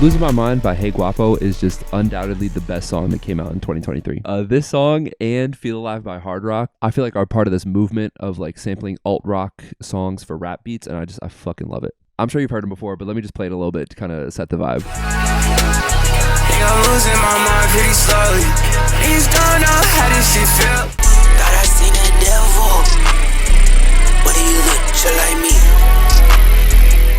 Losing My Mind by heygwuapo is just undoubtedly the best song that came out in 2023. This song and Feel Alive by Hard Rock, I feel like are part of this movement of like sampling alt rock songs for rap beats, and I fucking love it. I'm sure you've heard them before, but let me just play it a little bit to kind of set the vibe. I'm losing my mind pretty slowly. Niggas don't know how this shit feel. Thought I seen the devil. What do you look just like me?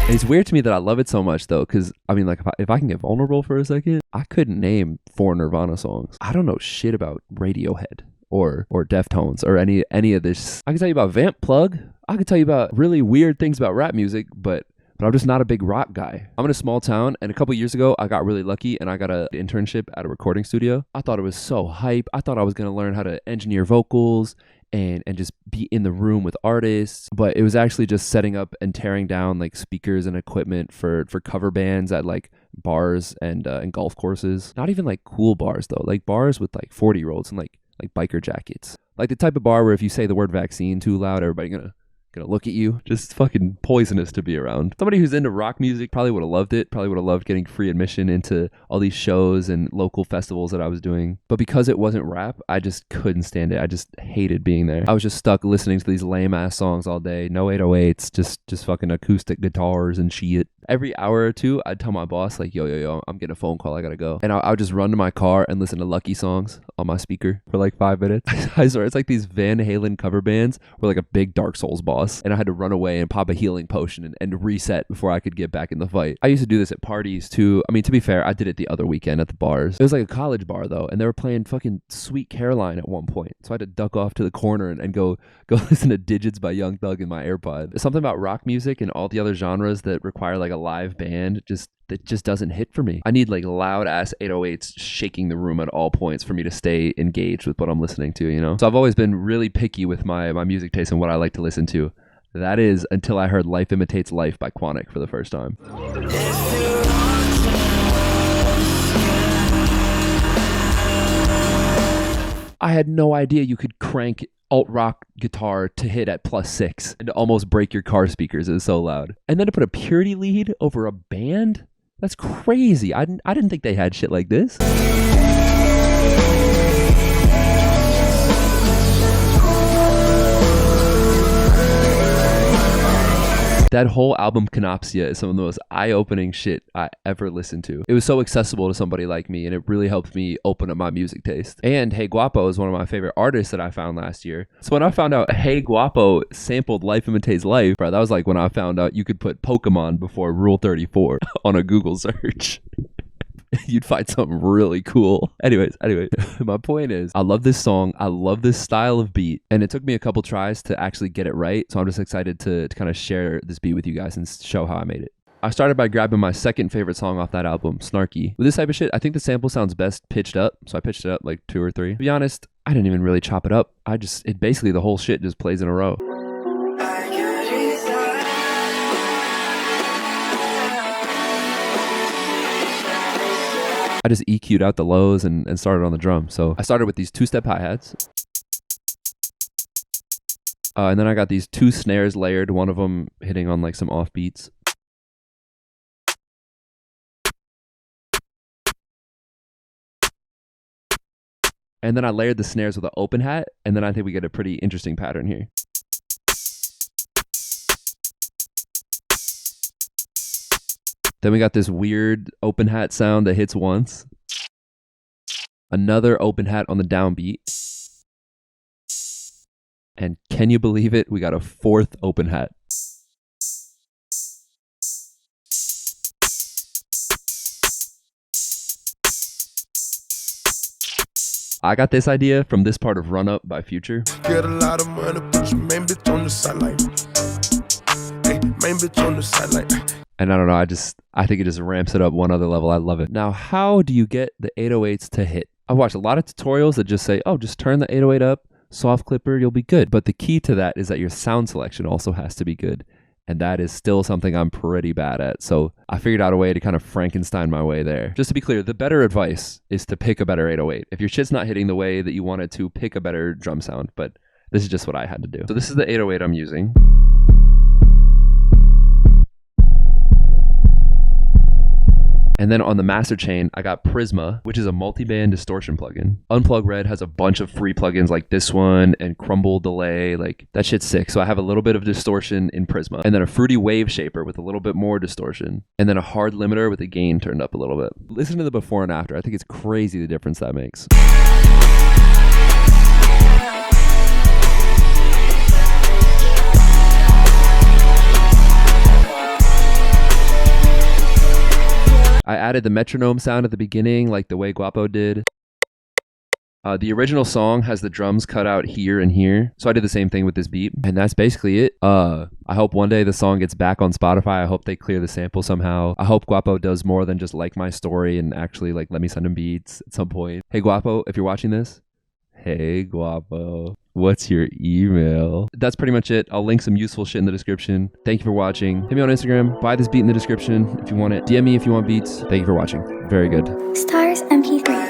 It's weird to me that I love it so much though, because I mean, like if I can get vulnerable for a second, I couldn't name 4 Nirvana songs. I don't know shit about Radiohead or Deftones or any of this. I can tell you about Vamp Plug. I can tell you about really weird things about rap music, but I'm just not a big rock guy. I'm in a small town, and a couple years ago, I got really lucky and I got an internship at a recording studio. I thought it was so hype. I thought I was going to learn how to engineer vocals and just be in the room with artists, but it was actually just setting up and tearing down like speakers and equipment for cover bands at like bars and golf courses. Not even like cool bars though, like bars with like 40-year-olds and like biker jackets. Like the type of bar where if you say the word vaccine too loud, everybody gonna look at you. Just fucking poisonous to be around. Somebody who's into rock music probably would have loved it, probably would have loved getting free admission into all these shows and local festivals that I was doing. But because it wasn't rap, I just couldn't stand it. I just hated being there. I was just stuck listening to these lame ass songs all day. No 808s, just fucking acoustic guitars and shit. Every hour or two, I'd tell my boss like, yo, I'm getting a phone call, I gotta go. And I would just run to my car and listen to Lucky songs on my speaker for like 5 minutes. I swear, it's like these Van Halen cover bands were like a big Dark Souls boss. And I had to run away and pop a healing potion and reset before I could get back in the fight. I used to do this at parties too. I mean, to be fair, I did it the other weekend at the bars. It was like a college bar though, and they were playing fucking Sweet Caroline at one point. So I had to duck off to the corner and go listen to Digits by Young Thug in my AirPod. There's something about rock music and all the other genres that require like a live band that just doesn't hit for me. I need like loud ass 808s shaking the room at all points for me to stay engaged with what I'm listening to, you know? So I've always been really picky with my music taste and what I like to listen to. That is until I heard Life Imitates Life by Quannnic for the first time. I had no idea you could crank alt rock guitar to hit at +6 and to almost break your car speakers. It was so loud. And then to put a purity lead over a band? That's crazy. I didn't think they had shit like this. That whole album Canopsia is some of the most eye-opening shit I ever listened to. It was so accessible to somebody like me, and it really helped me open up my music taste. And heygwuapo is one of my favorite artists that I found last year. So when I found out heygwuapo sampled Life Imitates Life, bro, that was like when I found out you could put Pokemon before Rule 34 on a Google search. You'd find something really cool. Anyway, my point is, I love this song. I love this style of beat. And it took me a couple tries to actually get it right. So I'm just excited to kind of share this beat with you guys and show how I made it. I started by grabbing my second favorite song off that album, Snarky. With this type of shit, I think the sample sounds best pitched up. So I pitched it up like 2 or 3. To be honest, I didn't even really chop it up. It basically the whole shit just plays in a row. I just EQ'd out the lows and started on the drum. So I started with these 2-step hi-hats. And then I got these 2 snares layered, one of them hitting on like some off beats. And then I layered the snares with an open hat, and then I think we get a pretty interesting pattern here. Then we got this weird open hat sound that hits once. Another open hat on the downbeat. And can you believe it? We got a 4th open hat. I got this idea from this part of Run Up by Future. Get a lot of money, put your main bitch on the sideline. Hey, main bitch on the sideline. And I don't know, I think it just ramps it up one other level. I love it. Now, how do you get the 808s to hit? I've watched a lot of tutorials that just say, oh, just turn the 808 up, soft clipper, you'll be good. But the key to that is that your sound selection also has to be good. And that is still something I'm pretty bad at. So I figured out a way to kind of Frankenstein my way there. Just to be clear, the better advice is to pick a better 808. If your shit's not hitting the way that you want it to, pick a better drum sound. But this is just what I had to do. So this is the 808 I'm using. And then on the master chain, I got Prisma, which is a multi-band distortion plugin. Unplug Red has a bunch of free plugins like this one and Crumble Delay. Like, that shit's sick. So I have a little bit of distortion in Prisma, and then a fruity wave shaper with a little bit more distortion, and then a hard limiter with the gain turned up a little bit. Listen to the before and after. I think it's crazy the difference that makes. I added the metronome sound at the beginning, like the way Gwuapo did. The original song has the drums cut out here and here, so I did the same thing with this beat, and that's basically it. I hope one day the song gets back on Spotify. I hope they clear the sample somehow. I hope Gwuapo does more than just like my story and actually like let me send him beats at some point. Hey Gwuapo, if you're watching this, hey Gwuapo, what's your email? That's pretty much it. I'll link some useful shit in the description. Thank you for watching. Hit me on Instagram. Buy this beat in the description if you want it. DM me if you want beats. Thank you for watching. Very good. Stars MP3.